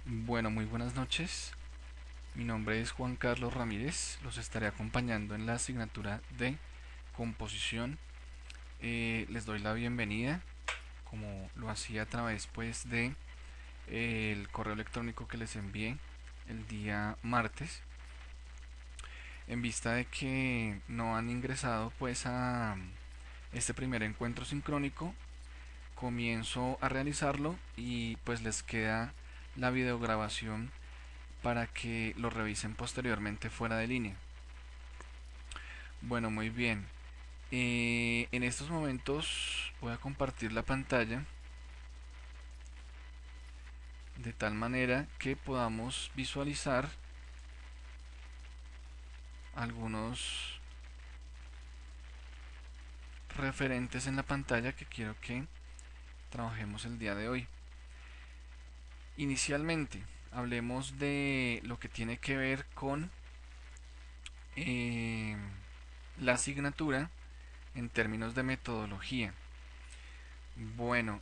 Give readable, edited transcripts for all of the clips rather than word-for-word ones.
Bueno, muy buenas noches. Mi nombre es Juan Carlos Ramírez. Los estaré acompañando en la asignatura de composición. Les doy la bienvenida, como lo hacía a través pues de el correo electrónico que les envié el día martes. En vista de que no han ingresado pues a este primer encuentro sincrónico, comienzo a realizarlo y pues les queda la videograbación para que lo revisen posteriormente fuera de línea. Bueno, muy bien. En estos momentos voy a compartir la pantalla de tal manera que podamos visualizar algunos referentes en la pantalla que quiero que trabajemos el día de hoy. Inicialmente, hablemos de lo que tiene que ver con eh, la asignatura en términos de metodología. Bueno,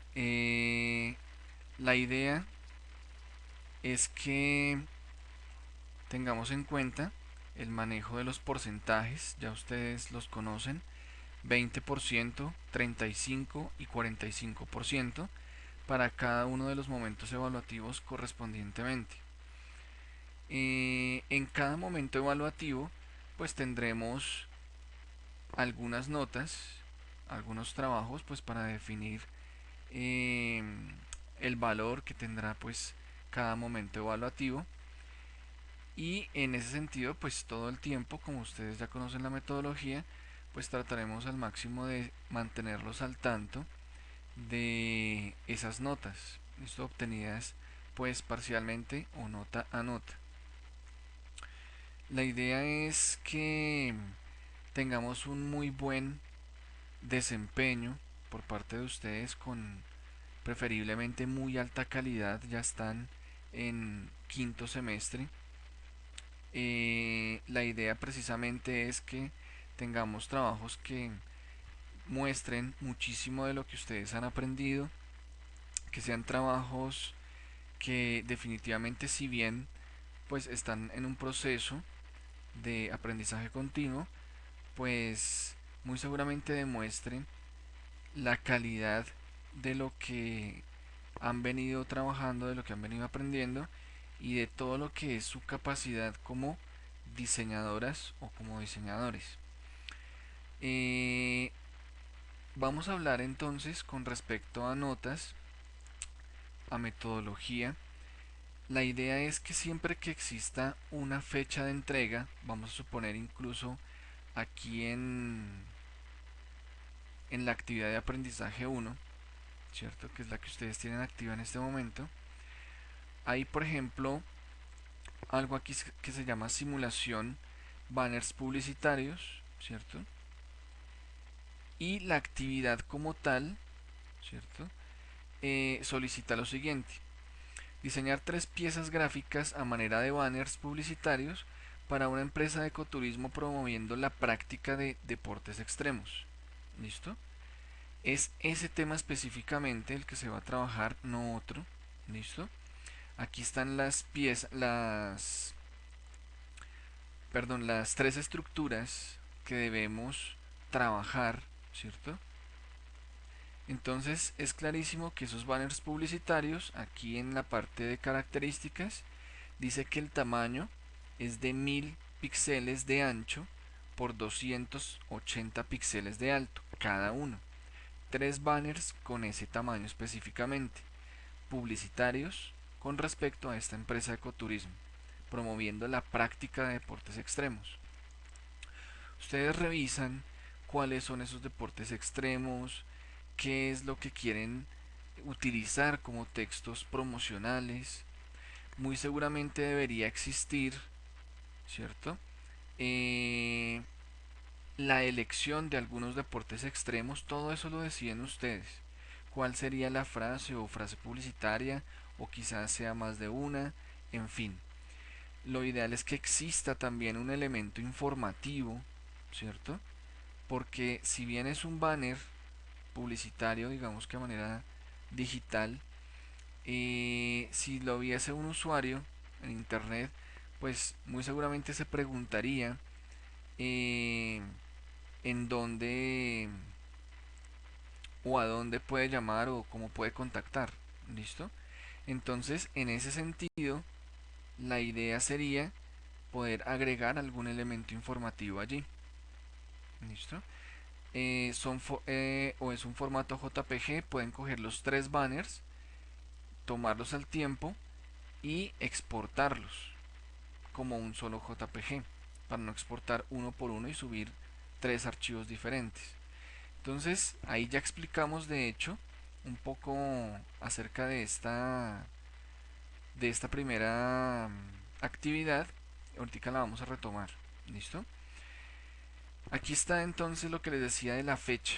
la idea es que tengamos en cuenta el manejo de los porcentajes, ya ustedes los conocen, 20%, 35% y 45% para cada uno de los momentos evaluativos correspondientemente. En cada momento evaluativo pues tendremos algunas notas, algunos trabajos pues para definir eh, el valor que tendrá pues cada momento evaluativo. Y en ese sentido, pues todo el tiempo, como ustedes ya conocen la metodología, pues trataremos al máximo de mantenerlos al tanto de esas notas, esto obtenidas pues parcialmente o nota a nota. La idea es que tengamos un muy buen desempeño por parte de ustedes con preferiblemente muy alta calidad, ya están en quinto semestre. La idea precisamente es que tengamos trabajos que muestren muchísimo de lo que ustedes han aprendido, que sean trabajos que definitivamente, si bien pues están en un proceso de aprendizaje continuo, pues muy seguramente demuestren la calidad de lo que han venido trabajando, de lo que han venido aprendiendo y de todo lo que es su capacidad como diseñadoras o como diseñadores. Eh, Vamos a hablar entonces con respecto a notas, a metodología. La idea es que siempre que exista una fecha de entrega, vamos a suponer incluso aquí en la actividad de aprendizaje 1, ¿cierto? Que es la que ustedes tienen activa en este momento. Hay, por ejemplo, algo aquí que se llama simulación banners publicitarios, ¿cierto? Y la actividad como tal, ¿cierto? Solicita lo siguiente: diseñar 3 piezas gráficas a manera de banners publicitarios para una empresa de ecoturismo promoviendo la práctica de deportes extremos. ¿Listo? Es ese tema específicamente el que se va a trabajar, no otro. ¿Listo? Aquí están las piezas, las 3 estructuras que debemos trabajar, ¿cierto? Entonces es clarísimo que esos banners publicitarios, aquí en la parte de características, dice que el tamaño es de 1000 píxeles de ancho por 280 píxeles de alto, cada uno. 3 banners con ese tamaño específicamente, publicitarios con respecto a esta empresa de ecoturismo, promoviendo la práctica de deportes extremos. Ustedes revisan cuáles son esos deportes extremos, qué es lo que quieren utilizar como textos promocionales. Muy seguramente debería existir, ¿cierto? Eh, la elección de algunos deportes extremos, todo eso lo deciden ustedes. ¿Cuál sería la frase o frase publicitaria? O quizás sea más de una, en fin. Lo ideal es que exista también un elemento informativo, ¿cierto? Porque si bien es un banner publicitario, digamos que de manera digital, Si lo viese un usuario en internet, pues muy seguramente se preguntaría eh, en dónde o a dónde puede llamar o cómo puede contactar. ¿Listo? Entonces, en ese sentido, la idea sería poder agregar algún elemento informativo allí. ¿Listo? O es un formato JPG, pueden coger los tres banners, tomarlos al tiempo y exportarlos como un solo JPG para no exportar uno por uno y subir tres archivos diferentes. Entonces ahí ya explicamos de hecho un poco acerca de esta primera actividad. Ahorita la vamos a retomar. ¿Listo? Aquí está entonces lo que les decía de la fecha.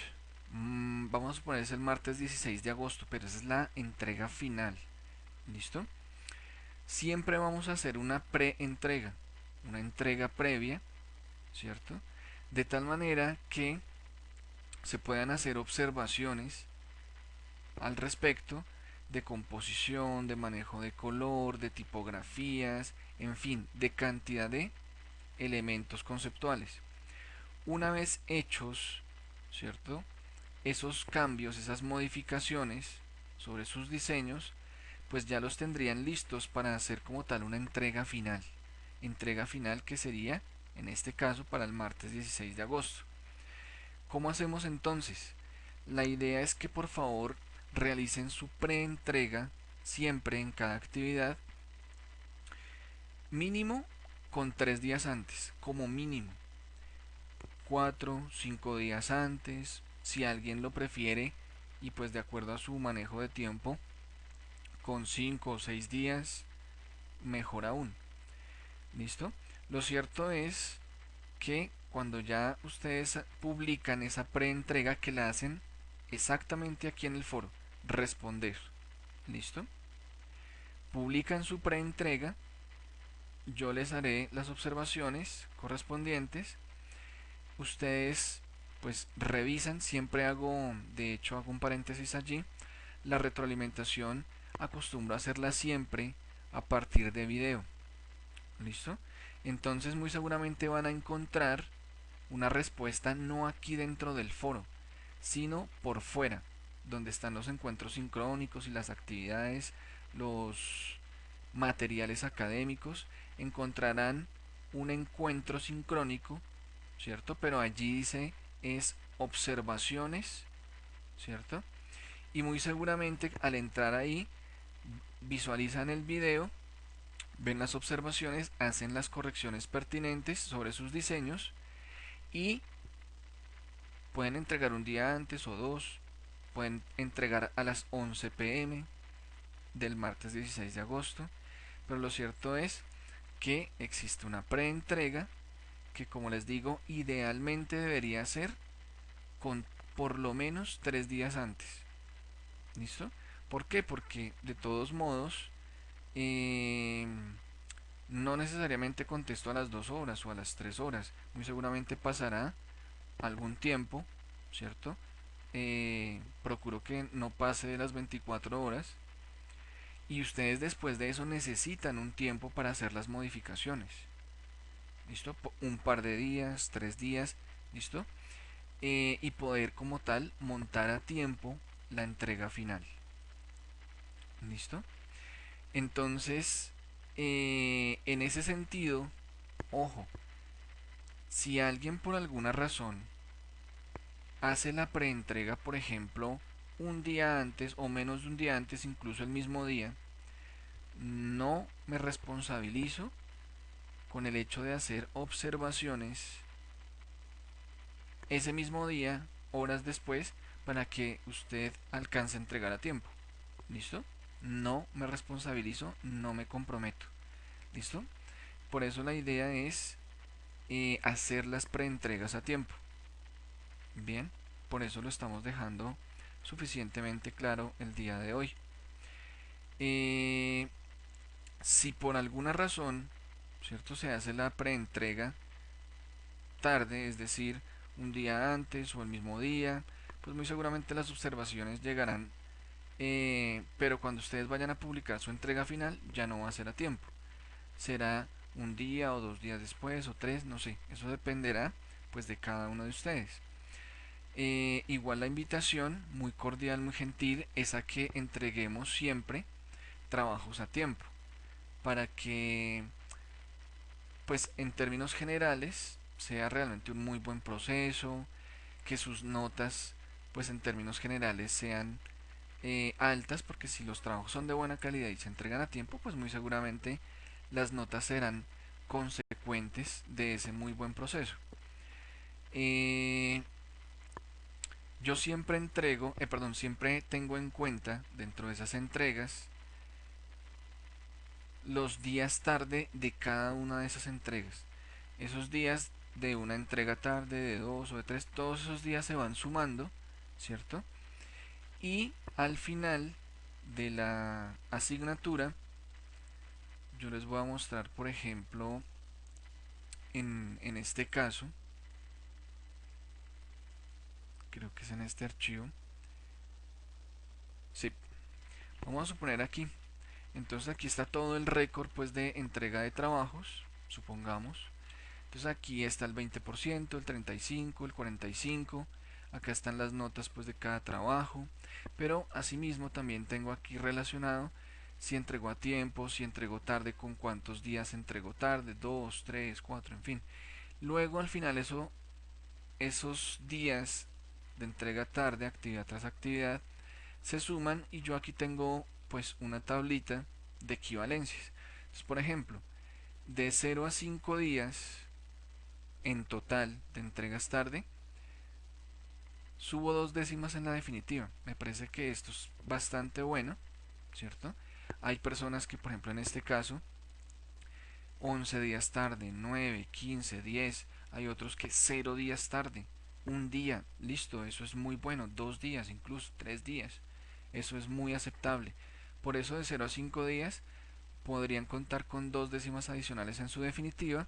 Vamos a suponer es el martes 16 de agosto, pero esa es la entrega final. ¿Listo? Siempre vamos a hacer una pre-entrega, una entrega previa, ¿cierto? De tal manera que se puedan hacer observaciones al respecto de composición, de manejo de color, de tipografías, en fin, de cantidad de elementos conceptuales. Una vez hechos, ¿cierto? Esos cambios, esas modificaciones sobre sus diseños, pues ya los tendrían listos para hacer como tal una entrega final. Entrega final que sería, en este caso, para el martes 16 de agosto. ¿Cómo hacemos entonces? La idea es que por favor realicen su preentrega siempre en cada actividad, mínimo con 3 días antes, como mínimo. 4, 5 días antes, si alguien lo prefiere y pues de acuerdo a su manejo de tiempo, con 5 o 6 días, mejor aún. ¿Listo? Lo cierto es que cuando ya ustedes publican esa preentrega, que la hacen exactamente aquí en el foro, responder. ¿Listo? Publican su preentrega, yo les haré las observaciones correspondientes. Ustedes pues revisan, siempre hago, de hecho hago un paréntesis allí, la retroalimentación acostumbro a hacerla siempre a partir de video. ¿Listo? Entonces muy seguramente van a encontrar una respuesta no aquí dentro del foro, sino por fuera, donde están los encuentros sincrónicos y las actividades, los materiales académicos. Encontrarán un encuentro sincrónico, ¿cierto? Pero allí dice es observaciones, ¿cierto? Y muy seguramente al entrar ahí visualizan el video, ven las observaciones, hacen las correcciones pertinentes sobre sus diseños y pueden entregar un día antes o dos, pueden entregar a las 11 p.m. del martes 16 de agosto, pero lo cierto es que existe una preentrega que, como les digo, idealmente debería ser con por lo menos 3 días antes. ¿Listo? ¿Por qué? Porque de todos modos eh, no necesariamente contesto a las 2 horas o a las 3 horas. Muy seguramente pasará algún tiempo, ¿cierto? Procuro que no pase de las 24 horas y ustedes después de eso necesitan un tiempo para hacer las modificaciones. ¿Listo? Un par de días, 3 días, ¿listo? Y poder como tal montar a tiempo la entrega final. ¿Listo? Entonces, en ese sentido, ojo, si alguien por alguna razón hace la preentrega, por ejemplo, un día antes o menos de un día antes, incluso el mismo día, no me responsabilizo con el hecho de hacer observaciones ese mismo día, horas después, para que usted alcance a entregar a tiempo. ¿Listo? No me responsabilizo, no me comprometo. ¿Listo? Por eso la idea es hacer las preentregas a tiempo. Bien, por eso lo estamos dejando suficientemente claro el día de hoy. Si por alguna razón, ¿cierto? Se hace la preentrega tarde, es decir, un día antes o el mismo día, pues muy seguramente las observaciones llegarán pero cuando ustedes vayan a publicar su entrega final ya no va a ser a tiempo, será un día o 2 días después o 3, no sé, eso dependerá pues de cada uno de ustedes. Igual la invitación, muy cordial, muy gentil, es a que entreguemos siempre trabajos a tiempo, para que pues en términos generales sea realmente un muy buen proceso, que sus notas pues en términos generales sean altas, porque si los trabajos son de buena calidad y se entregan a tiempo, pues muy seguramente las notas serán consecuentes de ese muy buen proceso. Eh, yo siempre siempre tengo en cuenta dentro de esas entregas los días tarde de cada una de esas entregas. Esos días de una entrega tarde, de dos o de tres, todos esos días se van sumando, ¿cierto? Y al final de la asignatura, yo les voy a mostrar, por ejemplo, en este caso, creo que es en este archivo, sí, vamos a suponer aquí, entonces aquí está todo el récord pues de entrega de trabajos, supongamos. Entonces aquí está el 20%, el 35%, el 45%. Acá están las notas pues de cada trabajo. Pero asimismo también tengo aquí relacionado si entregó a tiempo, si entregó tarde, con cuántos días entregó tarde, 2, 3, 4, en fin. Luego al final esos días de entrega tarde, actividad tras actividad, se suman y yo aquí tengo pues una tablita de equivalencias. Entonces, por ejemplo, de 0 a 5 días en total de entregas tarde, subo 2 décimas en la definitiva. Me parece que esto es bastante bueno, ¿cierto? Hay personas que, por ejemplo, en este caso, 11 días tarde, 9, 15, 10. Hay otros que 0 días tarde, un día, listo, eso es muy bueno. 2 días, incluso 3 días. Eso es muy aceptable. Por eso de 0 a 5 días podrían contar con 2 décimas adicionales en su definitiva.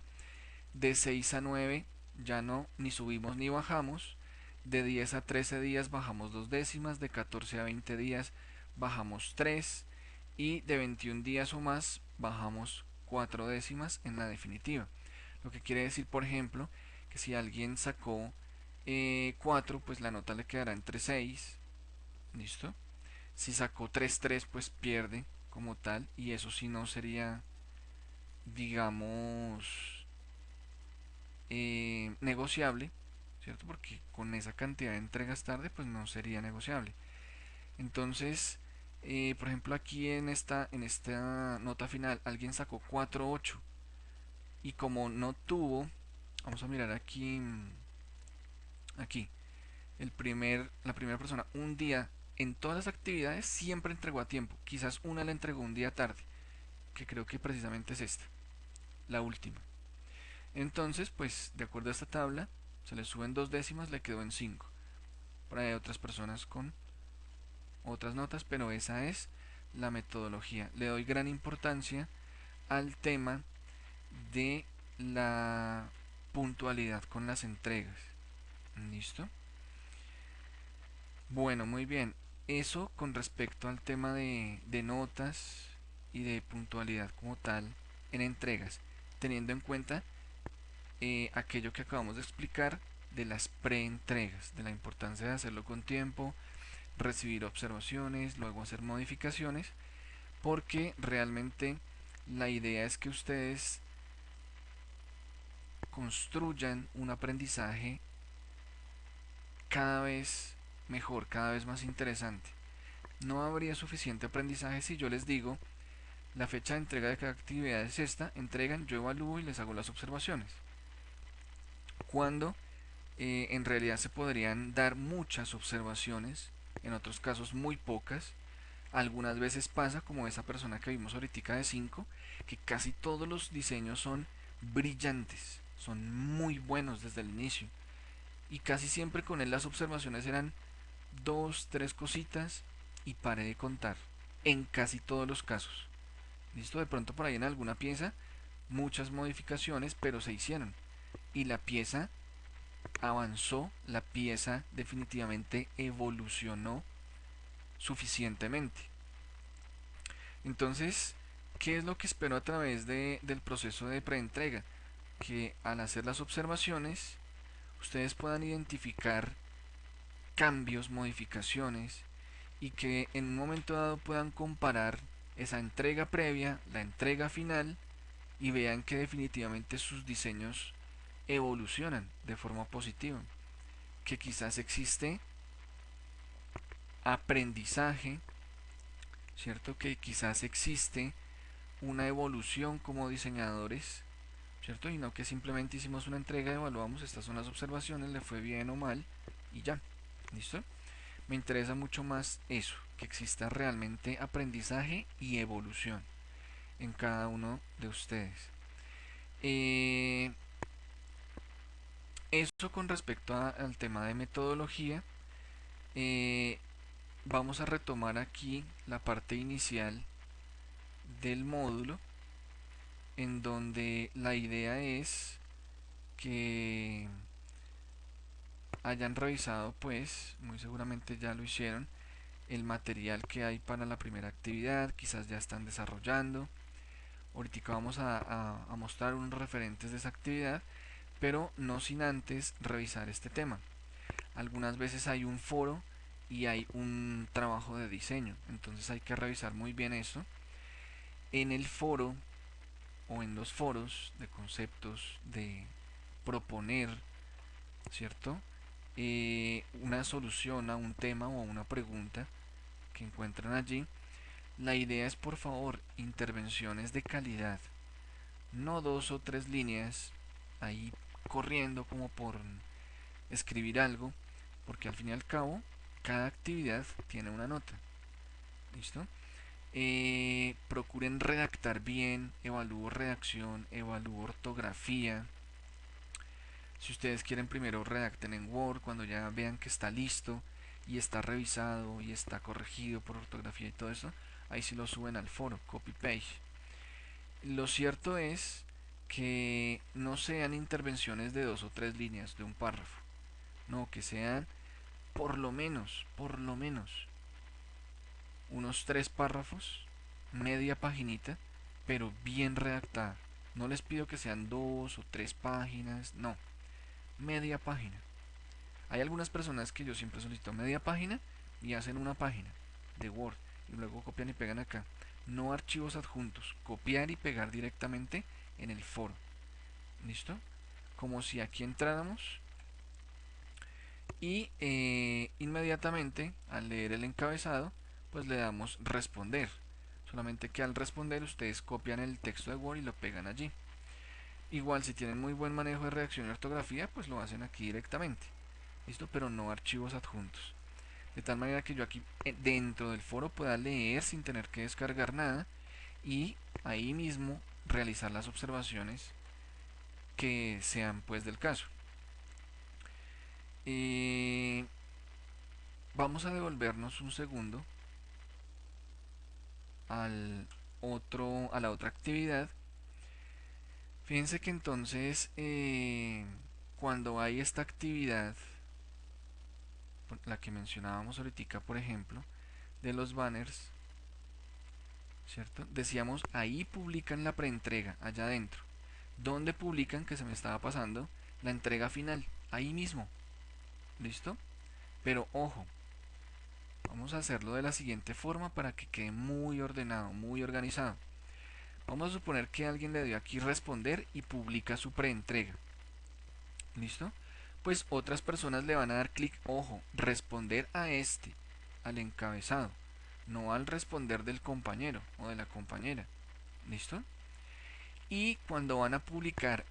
De 6 a 9 ya no, ni subimos ni bajamos. De 10 a 13 días bajamos 2 décimas. De 14 a 20 días bajamos 3. Y de 21 días o más bajamos 4 décimas en la definitiva. Lo que quiere decir, por ejemplo, que si alguien sacó 4, pues la nota le quedará entre 6. ¿Listo? Si sacó 3 pues pierde como tal. Y eso sí no sería, digamos, negociable, ¿cierto? Porque con esa cantidad de entregas tarde, pues no sería negociable. Entonces, por ejemplo, aquí en esta nota final, alguien sacó 4,8 y como no tuvo, vamos a mirar aquí, la primera persona, un día en todas las actividades siempre entregó a tiempo. Quizás una la entregó un día tarde, que creo que precisamente es esta, la última. Entonces, pues, de acuerdo a esta tabla, se le suben 2 décimas, le quedó en 5. Por ahí hay otras personas con otras notas, pero esa es la metodología. Le doy gran importancia al tema de la puntualidad con las entregas. ¿Listo? Bueno, muy bien. Eso con respecto al tema de notas y de puntualidad como tal en entregas, teniendo en cuenta aquello que acabamos de explicar de las preentregas, de la importancia de hacerlo con tiempo, recibir observaciones, luego hacer modificaciones, porque realmente la idea es que ustedes construyan un aprendizaje cada vez mejor, cada vez más interesante. No habría suficiente aprendizaje si yo les digo la fecha de entrega de cada actividad es esta, entregan, yo evalúo y les hago las observaciones. Cuando en realidad se podrían dar muchas observaciones, en otros casos muy pocas. Algunas veces pasa, como esa persona que vimos ahorita de 5, que casi todos los diseños son brillantes, son muy buenos desde el inicio. Y casi siempre con él las observaciones eran 2, 3 cositas y paré de contar. En casi todos los casos. Listo, de pronto por ahí en alguna pieza, muchas modificaciones, pero se hicieron. Y la pieza avanzó, la pieza definitivamente evolucionó suficientemente. Entonces, ¿qué es lo que espero a través del proceso de preentrega? Que al hacer las observaciones, ustedes puedan identificar cambios, modificaciones, y que en un momento dado puedan comparar esa entrega previa, la entrega final, y vean que definitivamente sus diseños evolucionan de forma positiva, que quizás existe aprendizaje, ¿cierto? Que quizás existe una evolución como diseñadores, ¿cierto? Y no que simplemente hicimos una entrega, evaluamos, estas son las observaciones, le fue bien o mal y ya, ¿listo? Me interesa mucho más eso, que exista realmente aprendizaje y evolución en cada uno de ustedes. Eh, Eso con respecto al tema de metodología. eh, Vamos a retomar aquí la parte inicial del módulo, en donde la idea es que hayan revisado, pues muy seguramente ya lo hicieron, el material que hay para la primera actividad, quizás ya están desarrollando. Ahorita vamos a mostrar unos referentes de esa actividad, pero no sin antes revisar este tema. Algunas veces hay un foro y hay un trabajo de diseño, entonces hay que revisar muy bien eso. En el foro o en los foros de conceptos, de proponer, ¿cierto? Una solución a un tema o a una pregunta que encuentran allí. La idea es, por favor, intervenciones de calidad, no 2 o 3 líneas ahí corriendo como por escribir algo, porque al fin y al cabo cada actividad tiene una nota. ¿Listo? Procuren redactar bien, evalúo redacción, evalúo ortografía. Si ustedes quieren, primero redacten en Word, cuando ya vean que está listo y está revisado y está corregido por ortografía y todo eso, ahí sí lo suben al foro, copy paste. Lo cierto es que no sean intervenciones de 2 o 3 líneas de un párrafo, no, que sean por lo menos unos 3 párrafos, media paginita, pero bien redactada. No les pido que sean 2 o 3 páginas, no, media página. Hay algunas personas que yo siempre solicito media página y hacen una página de Word y luego copian y pegan acá. No archivos adjuntos, copiar y pegar directamente en el foro. ¿Listo? Como si aquí entráramos y inmediatamente al leer el encabezado pues le damos responder. Solamente que al responder ustedes copian el texto de Word y lo pegan allí. Igual si tienen muy buen manejo de redacción y ortografía pues lo hacen aquí directamente. ¿Listo? Pero no archivos adjuntos. De tal manera que yo aquí dentro del foro pueda leer sin tener que descargar nada y ahí mismo realizar las observaciones que sean pues del caso. Eh, Vamos a devolvernos un segundo a la otra actividad. Fíjense que entonces cuando hay esta actividad, la que mencionábamos ahorita, por ejemplo, de los banners, ¿cierto? Decíamos, ahí publican la preentrega, allá adentro. ¿Dónde publican? Que se me estaba pasando la entrega final, ahí mismo. ¿Listo? Pero ojo, vamos a hacerlo de la siguiente forma para que quede muy ordenado, muy organizado. Vamos a suponer que alguien le dio aquí responder y publica su preentrega. ¿Listo? Pues otras personas le van a dar clic, ojo, responder a este, al encabezado, no al responder del compañero o de la compañera. ¿Listo? Y cuando van a publicar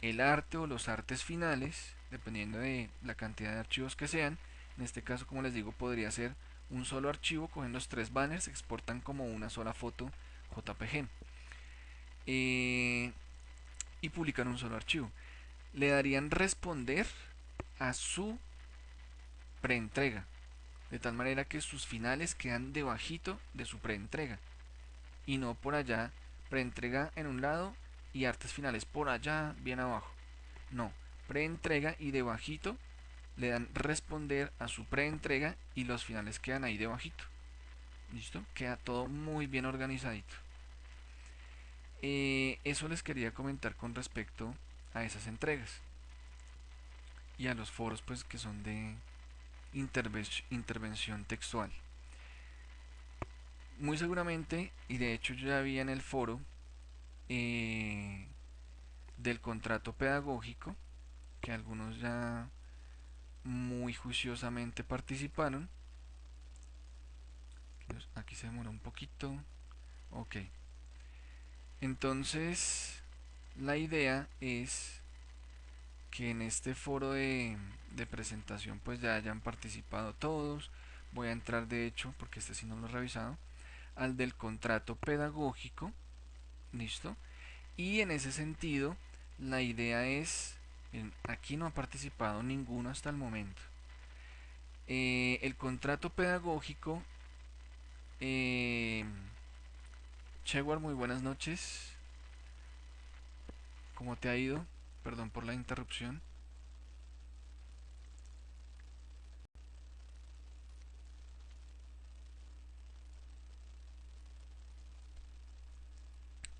el arte o los artes finales, dependiendo de la cantidad de archivos que sean, en este caso, como les digo, podría ser un solo archivo, cogen los 3 banners, se exportan como una sola foto JPG y publican un solo archivo. Le darían responder a su preentrega, de tal manera que sus finales quedan debajito de su preentrega y no por allá, preentrega en un lado y artes finales por allá bien abajo. No, preentrega y debajito le dan responder a su preentrega y los finales quedan ahí debajito. ¿Listo? Queda todo muy bien organizadito. Eso les quería comentar con respecto a esas entregas y a los foros pues que son de intervención textual. Muy seguramente, y de hecho yo ya vi en el foro eh, del contrato pedagógico, que algunos ya muy juiciosamente participaron. Aquí se demora un poquito. Ok. Entonces, la idea es que en este foro de presentación pues ya hayan participado todos. Voy a entrar de hecho, porque este sí no lo he revisado, al del contrato pedagógico. ¿Listo? Y en ese sentido, la idea es, aquí no ha participado ninguno hasta el momento. El contrato pedagógico, eh, Chewar, muy buenas noches. ¿Cómo te ha ido? Perdón por la interrupción.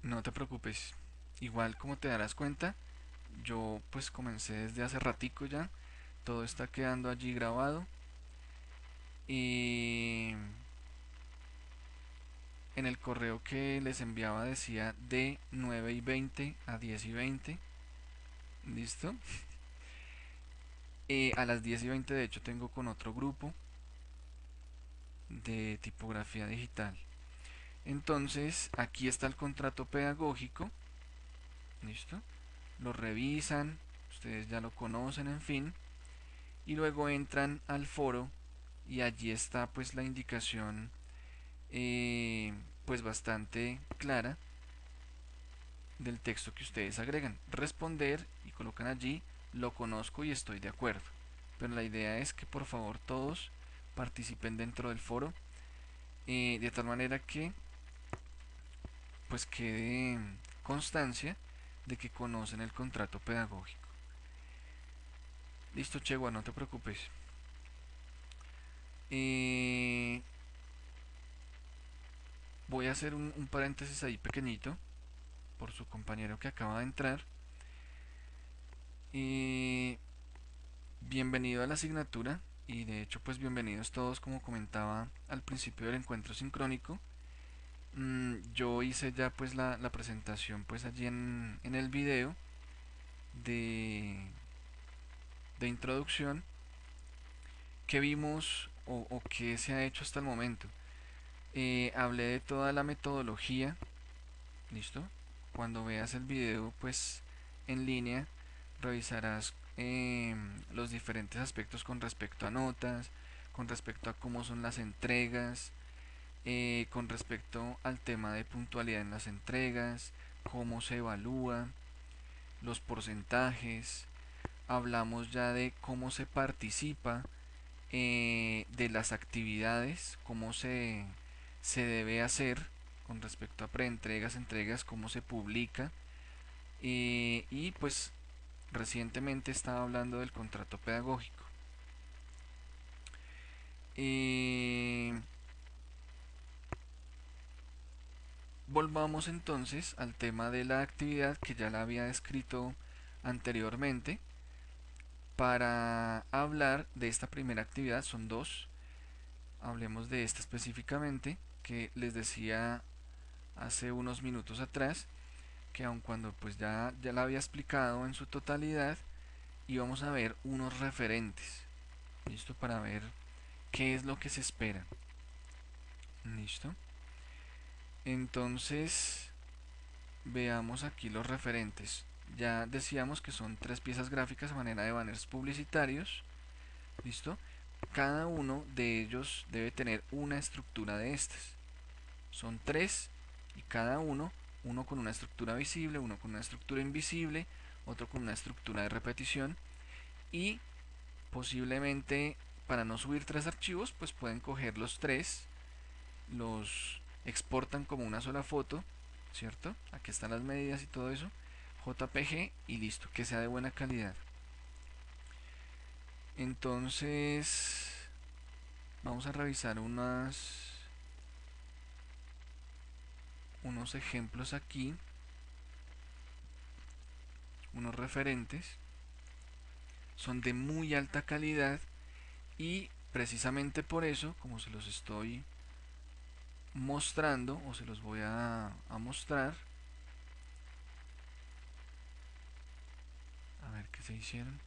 No te preocupes. Igual como te darás cuenta, yo pues comencé desde hace ratico ya. Todo está quedando allí grabado. Y en el correo que les enviaba decía de 9:20 a 10:20. ¿Listo? A las 10:20 de hecho tengo con otro grupo de tipografía digital. Entonces aquí está el contrato pedagógico. ¿Listo? Lo revisan, ustedes ya lo conocen, en fin. Y luego entran al foro y allí está pues la indicación pues bastante clara del texto que ustedes agregan. Responder y colocan allí lo conozco y estoy de acuerdo. Pero la idea es que por favor todos participen dentro del foro de tal manera que pues quede constancia de que conocen el contrato pedagógico. Listo, Chegua, no te preocupes. Eh, Voy a hacer un paréntesis ahí pequeñito por su compañero que acaba de entrar. Eh, Bienvenido a la asignatura y de hecho pues bienvenidos todos como comentaba al principio del encuentro sincrónico. Yo hice ya pues la presentación pues allí en el video de, de introducción que vimos o que se ha hecho hasta el momento. Hablé de toda la metodología. ¿Listo? Cuando veas el video pues en línea revisarás los diferentes aspectos con respecto a notas, con respecto a cómo son las entregas, con respecto al tema de puntualidad en las entregas, cómo se evalúa, los porcentajes. Hablamos ya de cómo se participa, de las actividades, cómo se debe hacer con respecto a preentregas, entregas, cómo se publica. Y pues recientemente estaba hablando del contrato pedagógico. Eh, Volvamos entonces al tema de la actividad que ya la había descrito anteriormente. Para hablar de esta primera actividad, son dos. Hablemos de esta específicamente, que les decía hace unos minutos atrás, que aun cuando pues ya la había explicado en su totalidad, íbamos a ver unos referentes. ¿Listo? Para ver qué es lo que se espera. ¿Listo? Entonces, veamos aquí los referentes. Ya decíamos que son tres piezas gráficas a manera de banners publicitarios. ¿Listo? Cada uno de ellos debe tener una estructura de estas. Son tres y cada uno con una estructura visible, uno con una estructura invisible, otro con una estructura de repetición y posiblemente para no subir tres archivos pues pueden coger los tres, los exportan como una sola foto, ¿cierto? Aquí están las medidas y todo eso, JPG y listo, que sea de buena calidad. Entonces vamos a revisar unos ejemplos aquí, unos referentes. Son de muy alta calidad y precisamente por eso, como se los estoy mostrando o se los voy a mostrar, a ver qué se hicieron.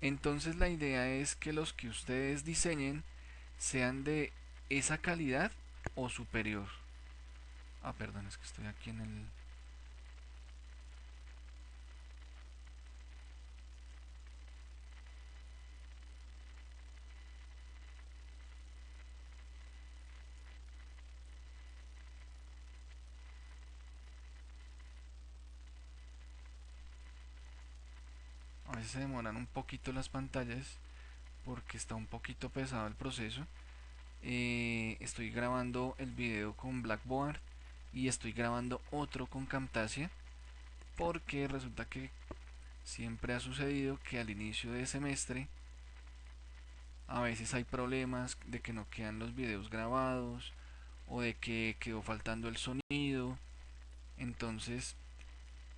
Entonces la idea es que los que ustedes diseñen sean de esa calidad o superior. Ah, perdón, es que estoy aquí en el... A veces se demoran un poquito las pantallas porque está un poquito pesado el proceso. Estoy grabando el video con Blackboard y estoy grabando otro con Camtasia porque resulta que siempre ha sucedido que al inicio de semestre a veces hay problemas de que no quedan los videos grabados o de que quedó faltando el sonido. Entonces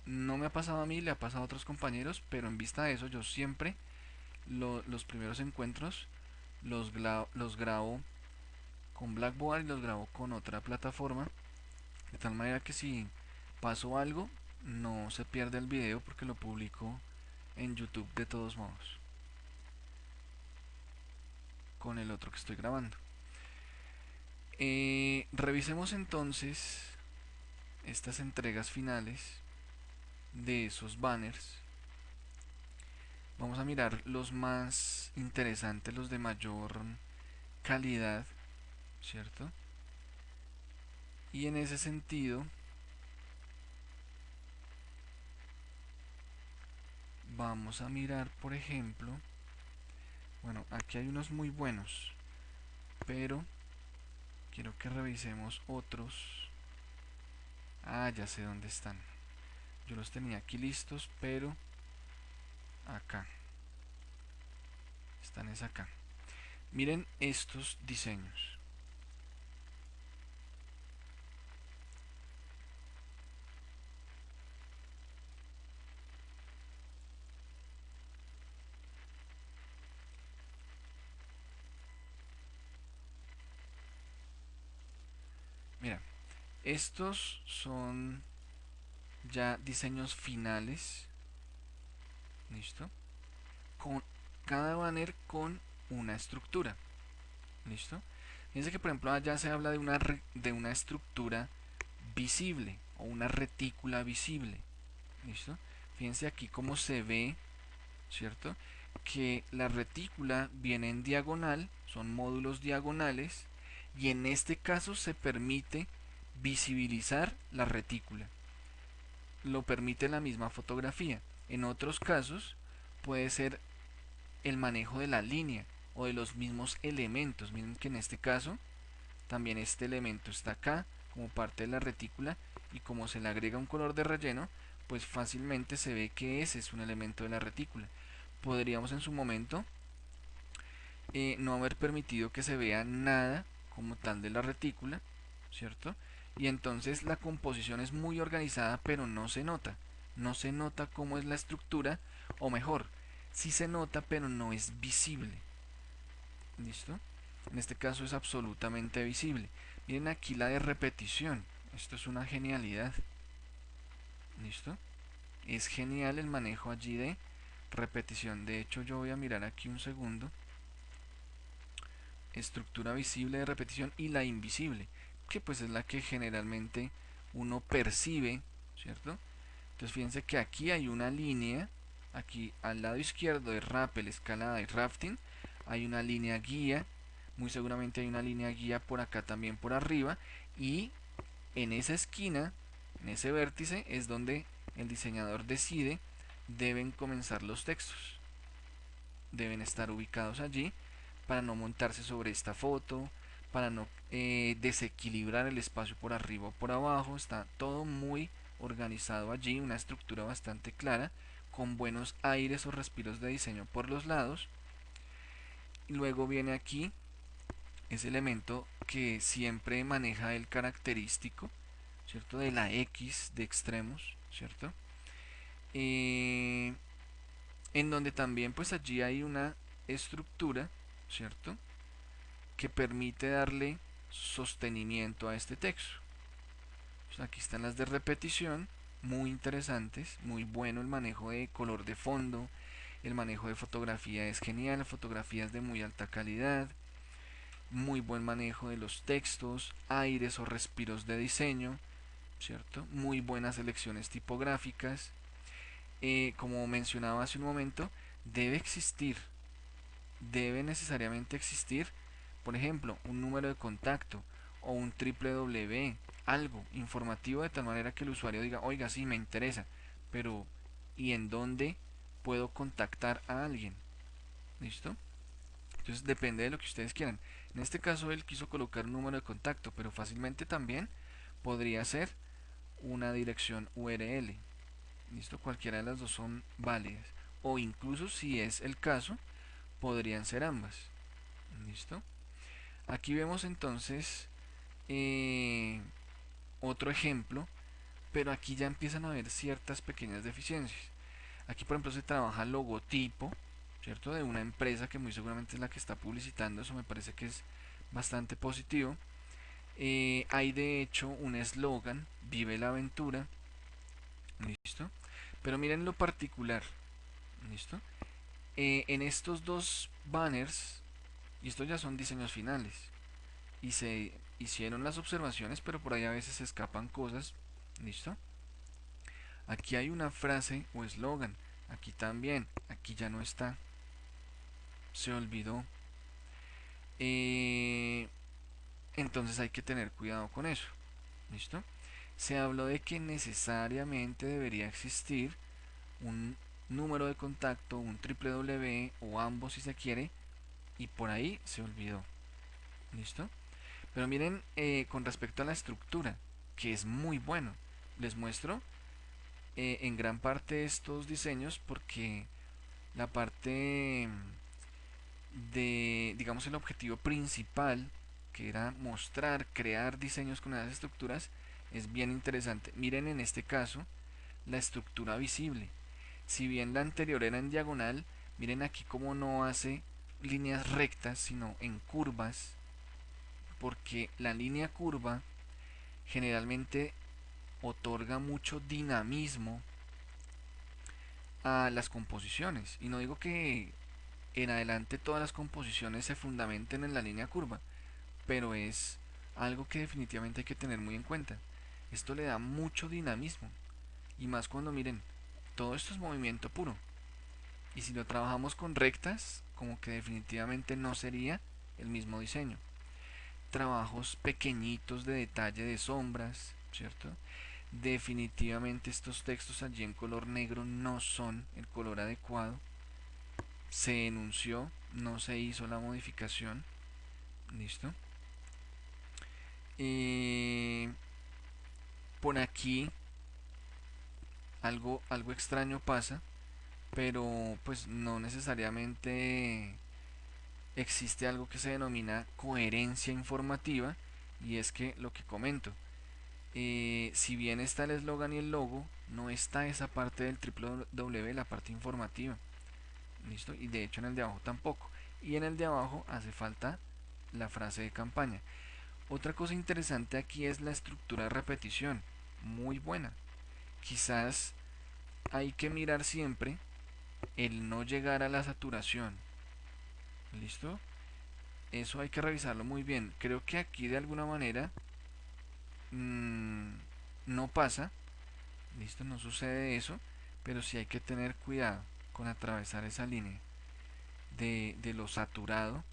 no me ha pasado a mí, le ha pasado a otros compañeros, pero en vista de eso yo siempre los primeros encuentros los grabo con Blackboard y los grabo con otra plataforma, de tal manera que si pasó algo no se pierde el video porque lo publico en YouTube de todos modos con el otro que estoy grabando. Revisemos entonces estas entregas finales de esos banners. Vamos a mirar los más interesantes, los de mayor calidad, ¿cierto? Y en ese sentido vamos a mirar, por ejemplo, bueno, aquí hay unos muy buenos, pero quiero que revisemos otros. Ah, ya sé dónde están. Yo los tenía aquí listos, pero acá. Están es acá. Miren estos diseños. Mira, estos son ya diseños finales. ¿Listo? Con cada banner con una estructura. ¿Listo? Fíjense que por ejemplo allá se habla de una estructura visible o una retícula visible. ¿Listo? Fíjense aquí cómo se ve, ¿cierto? Que la retícula viene en diagonal, son módulos diagonales, y en este caso se permite visibilizar la retícula. Lo permite la misma fotografía. En otros casos puede ser el manejo de la línea o de los mismos elementos. Miren que en este caso también este elemento está acá como parte de la retícula y como se le agrega un color de relleno, pues fácilmente se ve que ese es un elemento de la retícula. Podríamos en su momento no haber permitido que se vea nada como tal de la retícula, ¿cierto? Y entonces la composición es muy organizada, pero no se nota. No se nota cómo es la estructura, o mejor, sí se nota, pero no es visible. ¿Listo? En este caso es absolutamente visible. Miren aquí la de repetición. Esto es una genialidad. ¿Listo? Es genial el manejo allí de repetición. De hecho, yo voy a mirar aquí un segundo. Estructura visible de repetición y la invisible, que pues es la que generalmente uno percibe, ¿cierto? Entonces fíjense que aquí hay una línea, aquí al lado izquierdo de rappel, escalada y rafting, hay una línea guía, muy seguramente hay una línea guía por acá también por arriba, y en esa esquina, en ese vértice, es donde el diseñador decide deben comenzar los textos. Deben estar ubicados allí para no montarse sobre esta foto, para no desequilibrar el espacio por arriba o por abajo. Está todo muy organizado allí, una estructura bastante clara, con buenos aires o respiros de diseño por los lados. Y luego viene aquí ese elemento que siempre maneja el característico, ¿cierto? De la X de extremos, ¿cierto? Eh, en donde también pues allí hay una estructura, ¿cierto? Que permite darle sostenimiento a este texto. Pues aquí están las de repetición, muy interesantes, muy bueno el manejo de color de fondo, el manejo de fotografía es genial, fotografías de muy alta calidad, muy buen manejo de los textos, aires o respiros de diseño, ¿cierto? Muy buenas elecciones tipográficas. Como mencionaba hace un momento, debe existir, debe necesariamente existir, por ejemplo, un número de contacto o un www, algo informativo de tal manera que el usuario diga, oiga, sí, me interesa, pero ¿y en dónde puedo contactar a alguien? ¿Listo? Entonces depende de lo que ustedes quieran. En este caso él quiso colocar un número de contacto, pero fácilmente también podría ser una dirección URL. ¿Listo? Cualquiera de las dos son válidas. O incluso si es el caso, podrían ser ambas. ¿Listo? Aquí vemos entonces eh, otro ejemplo, pero aquí ya empiezan a haber ciertas pequeñas deficiencias. Aquí por ejemplo se trabaja logotipo, ¿cierto? De una empresa que muy seguramente es la que está publicitando, eso me parece que es bastante positivo. Hay de hecho un eslogan, vive la aventura, ¿listo? Pero miren lo particular, ¿listo? En estos dos banners, y estos ya son diseños finales, y se hicieron las observaciones, pero por ahí a veces se escapan cosas, ¿listo? Aquí hay una frase o eslogan, aquí también, aquí ya no está, se olvidó. Eh, entonces hay que tener cuidado con eso, ¿listo? Se habló de que necesariamente debería existir un número de contacto, un www o ambos si se quiere, y por ahí se olvidó, ¿listo? Pero miren, con respecto a la estructura, que es muy bueno, les muestro en gran parte estos diseños porque la parte de, digamos, el objetivo principal, que era mostrar, crear diseños con esas estructuras, es bien interesante. Miren en este caso la estructura visible. Si bien la anterior era en diagonal, miren aquí cómo no hace líneas rectas, sino en curvas, porque la línea curva generalmente otorga mucho dinamismo a las composiciones. Y no digo que en adelante todas las composiciones se fundamenten en la línea curva, pero es algo que definitivamente hay que tener muy en cuenta. Esto le da mucho dinamismo, y más cuando miren, todo esto es movimiento puro. Y si lo trabajamos con rectas, como que definitivamente no sería el mismo diseño. Trabajos pequeñitos de detalle de sombras, ¿cierto? Definitivamente estos textos allí en color negro no son el color adecuado. Se enunció, no se hizo la modificación. ¿Listo? Eh, por aquí algo extraño pasa, pero pues no necesariamente existe algo que se denomina coherencia informativa, y es que lo que comento, si bien está el eslogan y el logo, no está esa parte del www, la parte informativa. ¿Listo? Y de hecho en el de abajo tampoco. Y en el de abajo hace falta la frase de campaña. Otra cosa interesante aquí es la estructura de repetición. Muy buena. Quizás hay que mirar siempre el no llegar a la saturación. ¿Listo? Eso hay que revisarlo muy bien. Creo que aquí de alguna manera mmm, no pasa. ¿Listo? No sucede eso. Pero sí hay que tener cuidado con atravesar esa línea de lo saturado,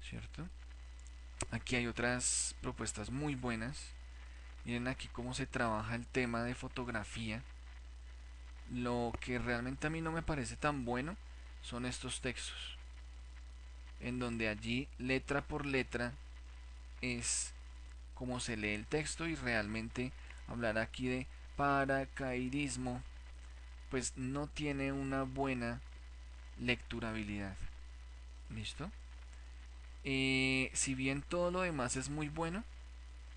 ¿cierto? Aquí hay otras propuestas muy buenas. Miren aquí cómo se trabaja el tema de fotografía. Lo que realmente a mí no me parece tan bueno son estos textos. en donde allí letra por letra es como se lee el texto, y realmente hablar aquí de paracaidismo pues no tiene una buena lecturabilidad. ¿Listo? Si bien todo lo demás es muy bueno,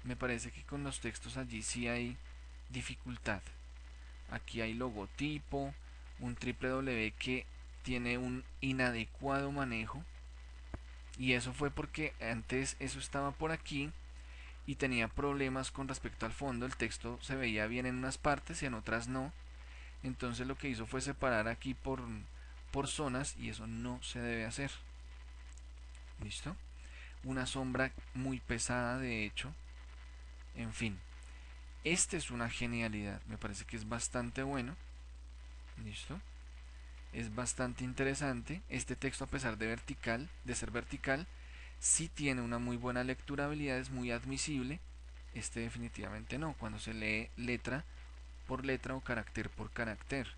me parece que con los textos allí sí hay dificultad. Aquí hay logotipo, un www que tiene un inadecuado manejo, y eso fue porque antes eso estaba por aquí y tenía problemas con respecto al fondo. El texto se veía bien en unas partes y en otras no. Entonces lo que hizo fue separar aquí por zonas, y eso no se debe hacer. ¿Listo? Una sombra muy pesada, de hecho. En fin, este es una genialidad. Me parece que es bastante bueno. ¿Listo? Es bastante interesante. Este texto, a pesar de ser vertical, sí tiene una muy buena lecturabilidad, es muy admisible. Este definitivamente no, cuando se lee letra por letra o carácter por carácter.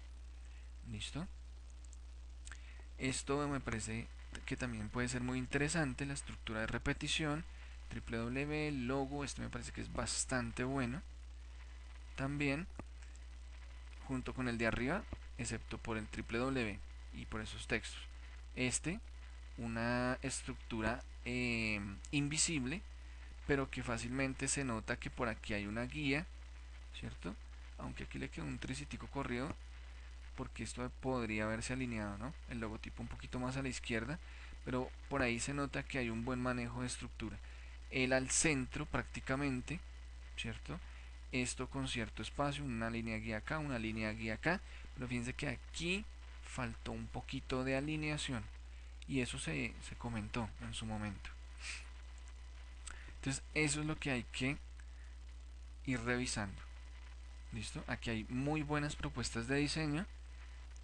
¿Listo? Esto me parece que también puede ser muy interesante, la estructura de repetición, www, logo, este me parece que es bastante bueno. También, junto con el de arriba, excepto por el www y por esos textos. Este, una estructura invisible, pero que fácilmente se nota que por aquí hay una guía, ¿cierto? Aunque aquí le quedó un tricitico corrido, porque esto podría haberse alineado, ¿no? El logotipo un poquito más a la izquierda, pero por ahí se nota que hay un buen manejo de estructura. El al centro prácticamente, ¿cierto? Esto con cierto espacio, una línea guía acá, una línea guía acá, pero fíjense que aquí faltó un poquito de alineación, y eso se comentó en su momento. Entonces eso es lo que hay que ir revisando. ¿Listo? Aquí hay muy buenas propuestas de diseño,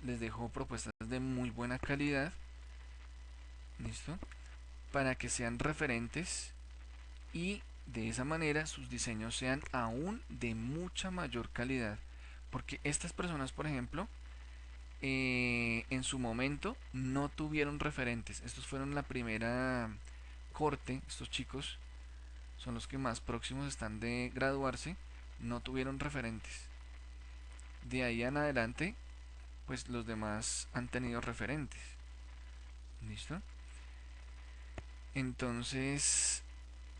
les dejo propuestas de muy buena calidad. ¿Listo? Para que sean referentes, y de esa manera sus diseños sean aún de mucha mayor calidad. Porque estas personas, por ejemplo, en su momento no tuvieron referentes. Estos fueron la primera corte. Estos chicos son los que más próximos están de graduarse. No tuvieron referentes. De ahí en adelante, pues los demás han tenido referentes. ¿Listo? Entonces,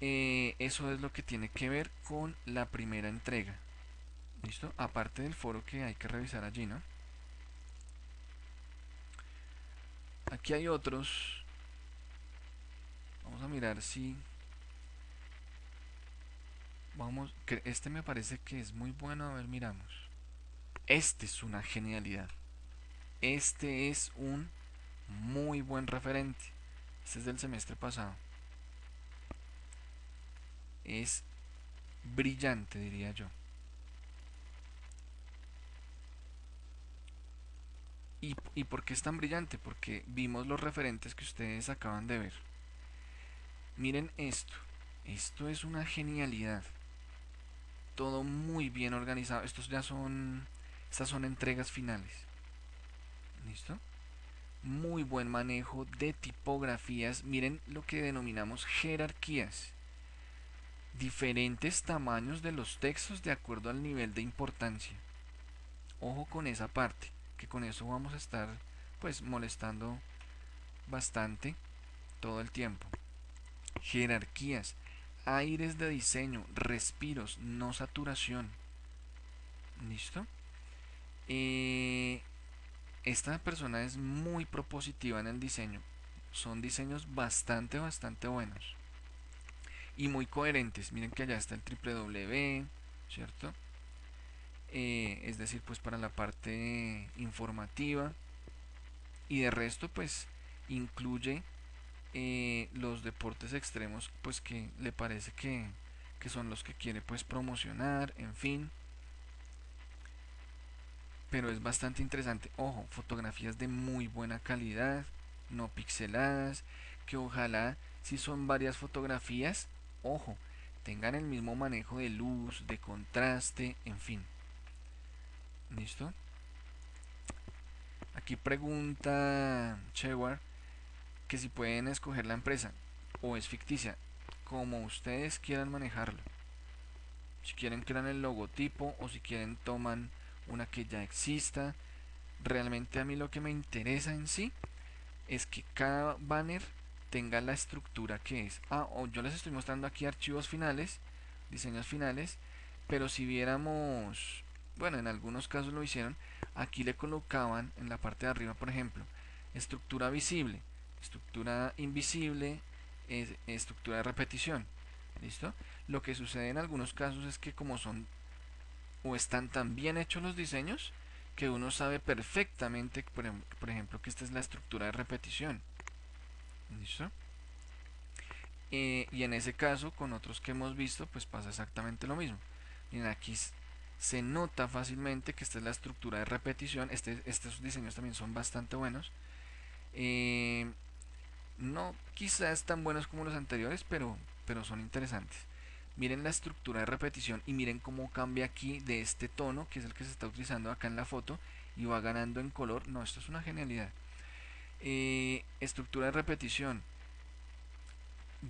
eso es lo que tiene que ver con la primera entrega. ¿Listo? Aparte del foro que hay que revisar allí, ¿no? Aquí hay otros. Vamos a mirar si... Vamos, que este me parece que es muy bueno. A ver, miramos. Este es una genialidad. Este es un muy buen referente. Este es del semestre pasado. Es brillante, diría yo. ¿Y por qué es tan brillante? Porque vimos los referentes que ustedes acaban de ver. Miren esto. Esto es una genialidad. Todo muy bien organizado. Estas son entregas finales. ¿Listo? Muy buen manejo de tipografías. Miren lo que denominamos jerarquías. Diferentes tamaños de los textos de acuerdo al nivel de importancia. Ojo con esa parte, que con eso vamos a estar pues molestando bastante todo el tiempo. Jerarquías, aires de diseño, respiros, no saturación. ¿Listo? Esta persona es muy propositiva en el diseño. Son diseños bastante buenos y muy coherentes. Miren que allá está el www, ¿cierto? Es decir, pues para la parte informativa, y de resto pues incluye los deportes extremos, pues que le parece que son los que quiere pues promocionar, en fin. Pero es bastante interesante. Ojo, fotografías de muy buena calidad, no pixeladas, que ojalá, si son varias fotografías, ojo, tengan el mismo manejo de luz, de contraste, en fin. ¿Listo? Aquí pregunta Chewar que si pueden escoger la empresa o es ficticia, como ustedes quieran manejarlo. Si quieren crean el logotipo o si quieren toman una que ya exista. Realmente a mí lo que me interesa en sí es que cada banner tenga la estructura que es. O yo les estoy mostrando aquí archivos finales, diseños finales, pero si viéramos, bueno, en algunos casos lo hicieron, aquí le colocaban en la parte de arriba, por ejemplo, estructura visible, estructura invisible, estructura de repetición. ¿Listo? Lo que sucede en algunos casos es que como son o están tan bien hechos los diseños que uno sabe perfectamente, por ejemplo, que esta es la estructura de repetición. ¿Listo? Y en ese caso, con otros que hemos visto, pues pasa exactamente lo mismo. Miren, aquí se nota fácilmente que esta es la estructura de repetición. Estos diseños también son bastante buenos. No quizás tan buenos como los anteriores, pero son interesantes. Miren la estructura de repetición y miren cómo cambia aquí de este tono, que es el que se está utilizando acá en la foto, y va ganando en color. No, esto es una genialidad. Estructura de repetición.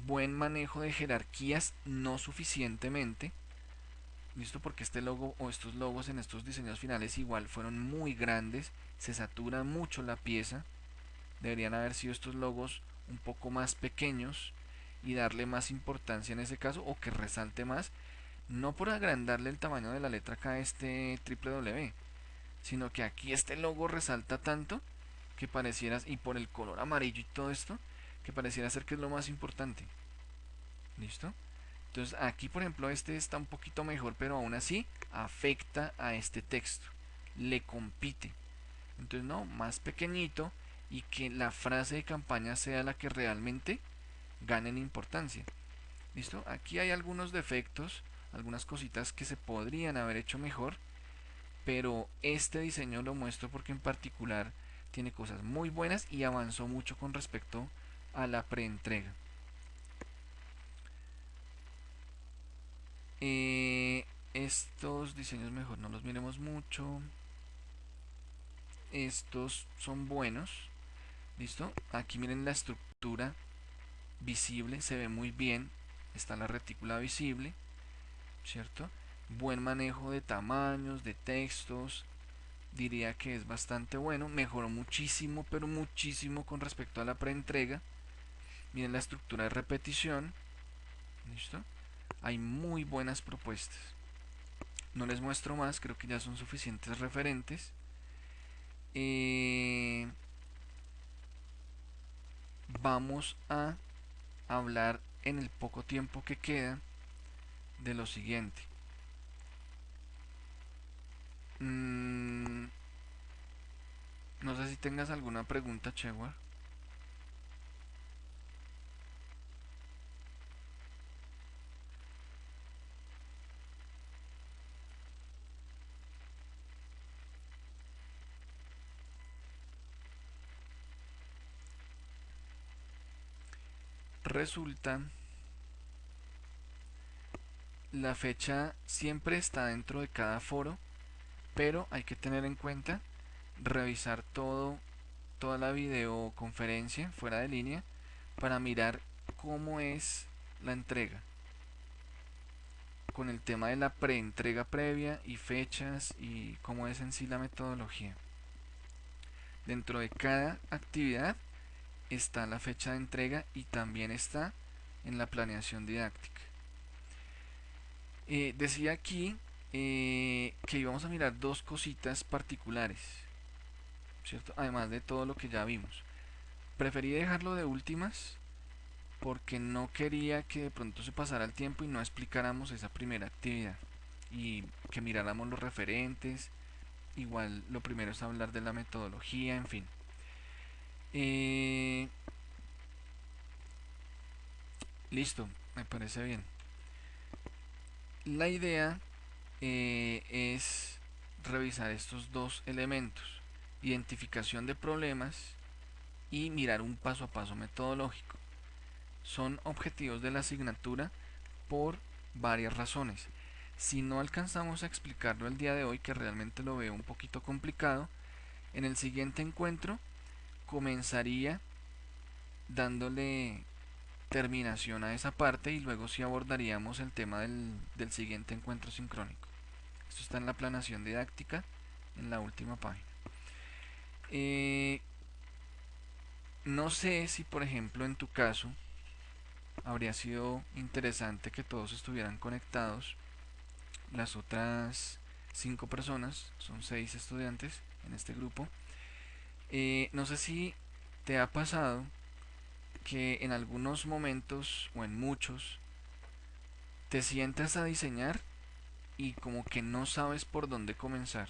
Buen manejo de jerarquías, no suficientemente. ¿Listo? Porque este logo o estos logos en estos diseños finales igual fueron muy grandes. Se satura mucho la pieza. Deberían haber sido estos logos un poco más pequeños y darle más importancia en ese caso o que resalte más, no por agrandarle el tamaño de la letra acá a este W, sino que aquí este logo resalta tanto que pareciera, y por el color amarillo y todo esto, que pareciera ser que es lo más importante. ¿Listo? Entonces aquí por ejemplo este está un poquito mejor, pero aún así afecta a este texto, le compite. Entonces no, más pequeñito y que la frase de campaña sea la que realmente gane en importancia. ¿Listo? Aquí hay algunos defectos, algunas cositas que se podrían haber hecho mejor, pero este diseño lo muestro porque en particular tiene cosas muy buenas y avanzó mucho con respecto a la preentrega. Estos diseños mejor no los miremos mucho. Estos son buenos. ¿Listo? Aquí miren la estructura visible, se ve muy bien. Está la retícula visible, ¿cierto? Buen manejo de tamaños, de textos. Diría que es bastante bueno. Mejoró muchísimo, pero muchísimo con respecto a la preentrega. Miren la estructura de repetición. ¿Listo? Hay muy buenas propuestas. No les muestro más, creo que ya son suficientes referentes. Vamos a hablar en el poco tiempo que queda de lo siguiente. No sé si tengas alguna pregunta, Chewar. Resulta, la fecha siempre está dentro de cada foro, pero hay que tener en cuenta revisar toda la videoconferencia fuera de línea para mirar cómo es la entrega con el tema de la preentrega previa y fechas y cómo es en sí la metodología. Dentro de cada actividad está la fecha de entrega y también está en la planeación didáctica. Decía aquí que íbamos a mirar dos cositas particulares, ¿cierto? Además de todo lo que ya vimos. Preferí dejarlo de últimas porque no quería que de pronto se pasara el tiempo y no explicáramos esa primera actividad y que miráramos los referentes. Igual lo primero es hablar de la metodología, en fin. Listo, me parece bien. La idea es revisar estos dos elementos, identificación de problemas y mirar un paso a paso metodológico. Son objetivos de la asignatura por varias razones. Si no alcanzamos a explicarlo el día de hoy, que realmente lo veo un poquito complicado, en el siguiente encuentro comenzaría dándole terminación a esa parte y luego sí abordaríamos el tema del siguiente encuentro sincrónico. Esto está en la planeación didáctica, en la última página. No sé si, por ejemplo, en tu caso, habría sido interesante que todos estuvieran conectados. Las otras 5 personas, son 6 estudiantes en este grupo. No sé si te ha pasado que en algunos momentos o en muchos te sientas a diseñar y como que no sabes por dónde comenzar.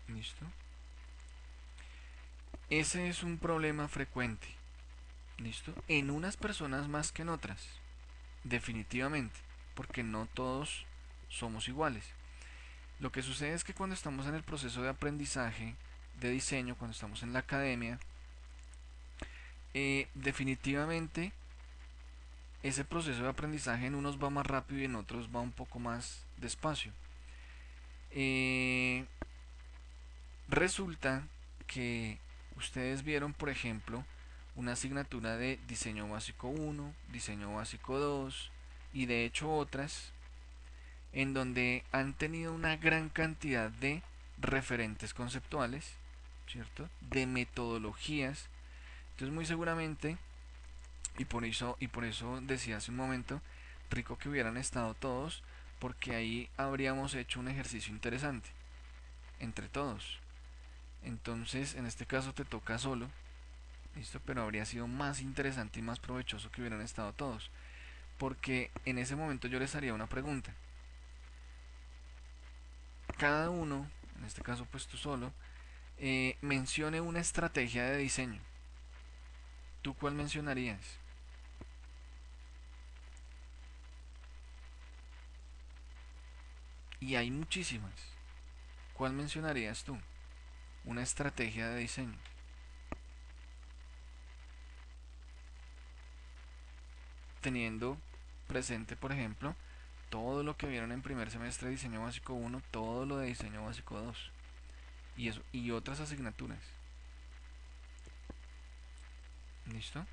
¿Listo? Ese es un problema frecuente. ¿Listo? En unas personas más que en otras. Definitivamente. Porque no todos somos iguales. Lo que sucede es que cuando estamos en el proceso de aprendizaje, de diseño, cuando estamos en la academia, definitivamente ese proceso de aprendizaje en unos va más rápido y en otros va un poco más despacio. Eh, Resulta que ustedes vieron, por ejemplo, una asignatura de diseño básico 1, diseño básico 2 y de hecho otras en donde han tenido una gran cantidad de referentes conceptuales, ¿cierto? De metodologías. Entonces muy seguramente, y por eso decía hace un momento, rico que hubieran estado todos, porque ahí habríamos hecho un ejercicio interesante, entre todos. Entonces, en este caso te toca solo, ¿listo? Pero habría sido más interesante y más provechoso que hubieran estado todos. Porque en ese momento yo les haría una pregunta. Cada uno, en este caso pues tú solo, mencione una estrategia de diseño. ¿Tú cuál mencionarías? Y hay muchísimas. ¿Cuál mencionarías tú? Una estrategia de diseño. Teniendo presente, por ejemplo, todo lo que vieron en primer semestre de diseño básico 1, todo lo de diseño básico 2 y eso y otras asignaturas. ¿Listo?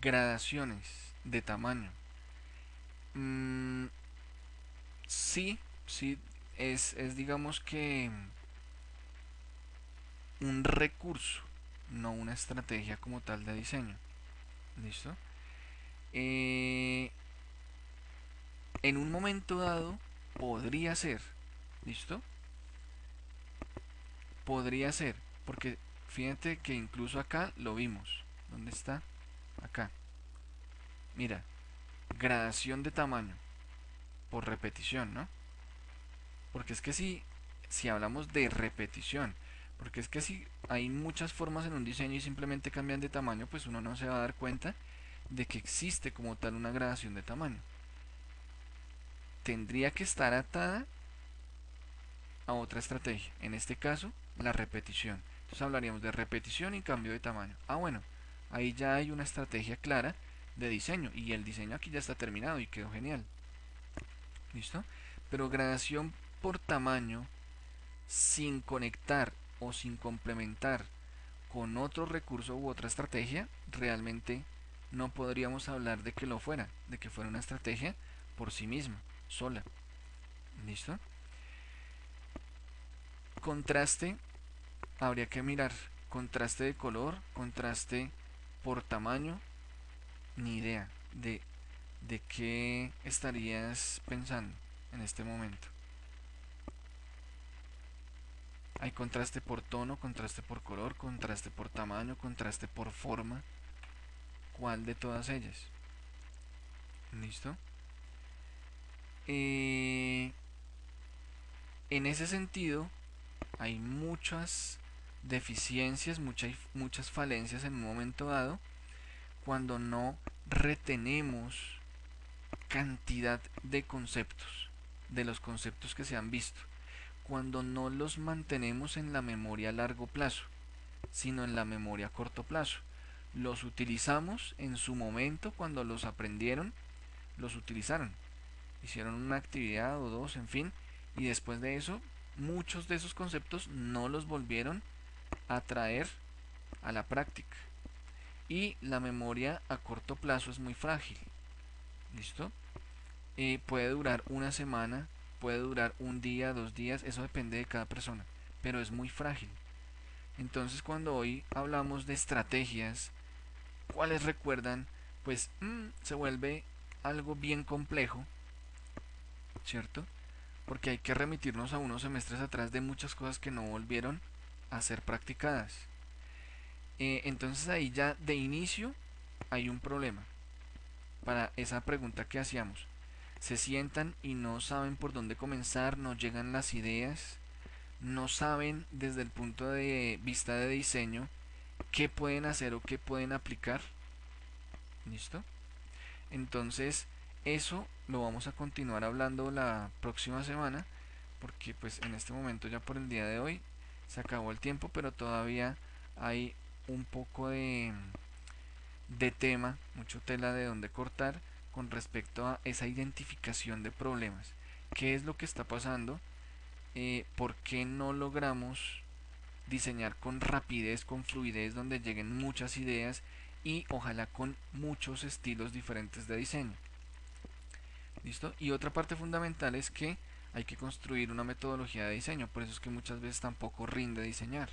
Gradaciones de tamaño. Mm, sí, sí, es digamos que un recurso, no una estrategia como tal de diseño. ¿Listo? Eh, en un momento dado podría ser, ¿listo? Podría ser, porque fíjate que incluso acá lo vimos. ¿Dónde está? Acá. Mira, gradación de tamaño por repetición, ¿no? Porque es que si hablamos de repetición, porque es que si hay muchas formas en un diseño y simplemente cambian de tamaño, pues uno no se va a dar cuenta de que existe como tal una gradación de tamaño. Tendría que estar atada a otra estrategia, en este caso la repetición. Entonces hablaríamos de repetición y cambio de tamaño. Ah, bueno, ahí ya hay una estrategia clara de diseño y el diseño aquí ya está terminado y quedó genial. ¿Listo? Pero gradación por tamaño sin conectar o sin complementar con otro recurso u otra estrategia, realmente no podríamos hablar de que lo fuera, de que fuera una estrategia por sí misma, sola. ¿Listo? Contraste, habría que mirar contraste de color, contraste por tamaño, ni idea de qué estarías pensando en este momento. Hay contraste por tono, contraste por color, contraste por tamaño, contraste por forma. ¿Cuál de todas ellas? ¿Listo? En ese sentido, hay muchas deficiencias, muchas falencias en un momento dado cuando no retenemos cantidad de conceptos. de los conceptos que se han visto, cuando no los mantenemos en la memoria a largo plazo, sino en la memoria a corto plazo. Los utilizamos en su momento cuando los aprendieron, los utilizaron, hicieron una actividad o dos, en fin, y después de eso, muchos de esos conceptos no los volvieron a traer a la práctica. Y la memoria a corto plazo es muy frágil. ¿Listo? Puede durar una semana, puede durar un día, 2 días, eso depende de cada persona, pero es muy frágil. Entonces cuando hoy hablamos de estrategias, ¿cuáles recuerdan? Pues se vuelve algo bien complejo, ¿cierto? Porque hay que remitirnos a unos semestres atrás de muchas cosas que no volvieron a ser practicadas. Entonces ahí ya de inicio hay un problema para esa pregunta que hacíamos. Se sientan y no saben por dónde comenzar, no llegan las ideas, no saben desde el punto de vista de diseño qué pueden hacer o qué pueden aplicar. ¿Listo? Entonces, eso lo vamos a continuar hablando la próxima semana, porque pues en este momento ya por el día de hoy se acabó el tiempo, pero todavía hay un poco de tema, mucho tela de donde cortar con respecto a esa identificación de problemas. ¿Qué es lo que está pasando? ¿Por qué no logramos diseñar con rapidez, con fluidez, donde lleguen muchas ideas y ojalá con muchos estilos diferentes de diseño? ¿Listo? Y otra parte fundamental es que hay que construir una metodología de diseño, por eso es que muchas veces tampoco rinde diseñar.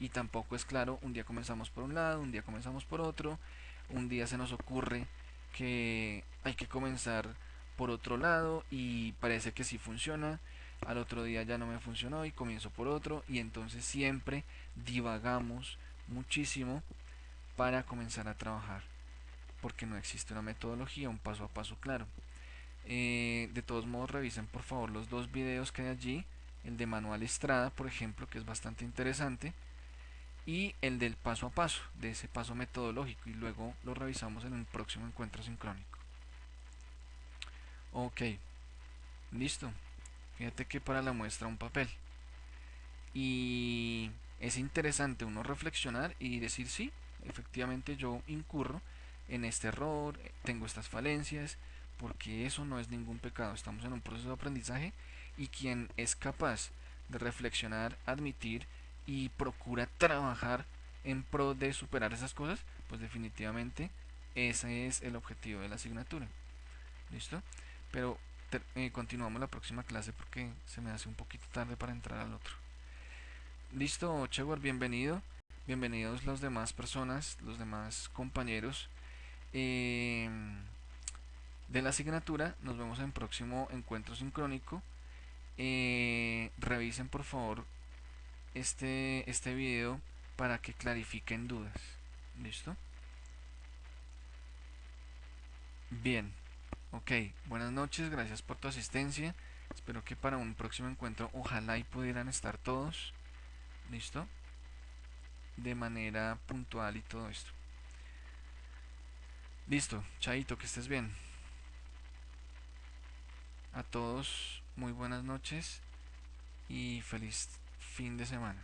Y tampoco es claro, un día comenzamos por un lado, un día comenzamos por otro, un día se nos ocurre que hay que comenzar por otro lado y parece que sí funciona, al otro día ya no me funcionó y comienzo por otro y entonces siempre divagamos muchísimo para comenzar a trabajar, porque no existe una metodología, un paso a paso claro. De todos modos, revisen por favor los dos videos que hay allí, el de Manuel Estrada, por ejemplo, que es bastante interesante, y el del paso a paso, de ese paso metodológico, y luego lo revisamos en un próximo encuentro sincrónico. Ok, listo. Fíjate que para la muestra un papel. Y es interesante uno reflexionar y decir, sí, efectivamente yo incurro en este error, tengo estas falencias, porque eso no es ningún pecado, estamos en un proceso de aprendizaje y quien es capaz de reflexionar, admitir y procura trabajar en pro de superar esas cosas, pues definitivamente ese es el objetivo de la asignatura. ¿Listo? Pero continuamos la próxima clase porque se me hace un poquito tarde para entrar al otro. Listo, Chewar, bienvenido. Bienvenidos las demás personas, los demás compañeros eh, de la asignatura. Nos vemos en próximo encuentro sincrónico. Revisen por favor este video para que clarifiquen dudas. ¿Listo? Bien, ok. Buenas noches, gracias por tu asistencia. Espero que para un próximo encuentro ojalá y pudieran estar todos. ¿Listo? De manera puntual y todo esto. Listo, Chaito, que estés bien. A todos, muy buenas noches y feliz fin de semana.